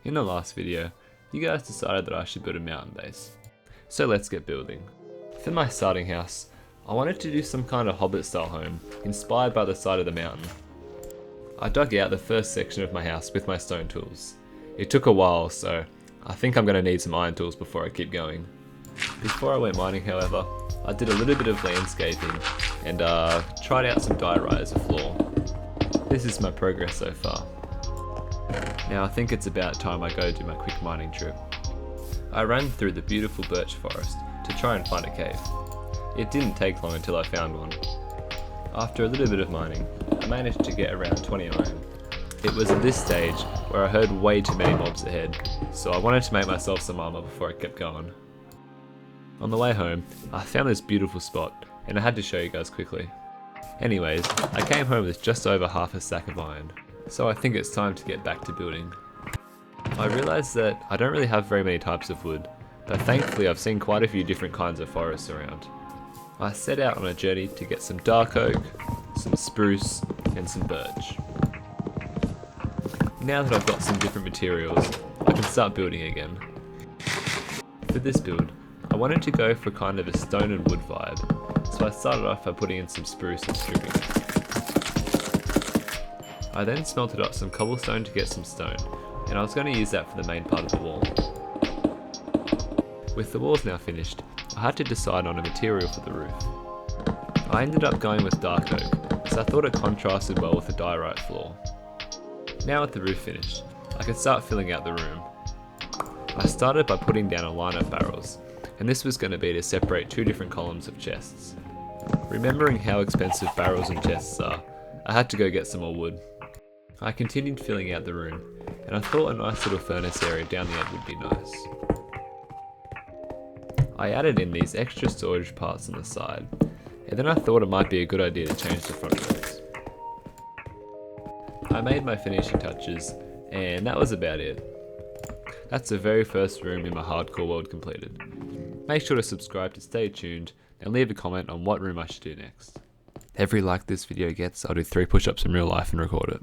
In the last video, you guys decided that I should build a mountain base. So let's get building. For my starting house, I wanted to do some kind of hobbit style home, inspired by the side of the mountain. I dug out the first section of my house with my stone tools. It took a while, so I think I'm going to need some iron tools before I keep going. Before I went mining, however, I did a little bit of landscaping and tried out some diorite as a floor. This is my progress so far. Now I think it's about time I go do my quick mining trip. I ran through the beautiful birch forest to try and find a cave. It didn't take long until I found one. After a little bit of mining, I managed to get around 20 iron. It was at this stage where I heard way too many mobs ahead, so I wanted to make myself some armor before I kept going. On the way home, I found this beautiful spot, and I had to show you guys quickly. Anyways, I came home with just over half a stack of iron, so I think it's time to get back to building. I realised that I don't really have very many types of wood, but thankfully I've seen quite a few different kinds of forests around. I set out on a journey to get some dark oak, some spruce, and some birch. Now that I've got some different materials, I can start building again. For this build, I wanted to go for kind of a stone and wood vibe, so I started off by putting in some spruce and stripping. I then smelted up some cobblestone to get some stone, and I was going to use that for the main part of the wall. With the walls now finished, I had to decide on a material for the roof. I ended up going with dark oak, as I thought it contrasted well with the diorite floor. Now with the roof finished, I could start filling out the room. I started by putting down a line of barrels, and this was going to be to separate two different columns of chests. Remembering how expensive barrels and chests are, I had to go get some more wood. I continued filling out the room, and I thought a nice little furnace area down the end would be nice. I added in these extra storage parts on the side, and then I thought it might be a good idea to change the front doors. I made my finishing touches, and that was about it. That's the very first room in my hardcore world completed. Make sure to subscribe to stay tuned, and leave a comment on what room I should do next. Every like this video gets, I'll do 3 push-ups in real life and record it.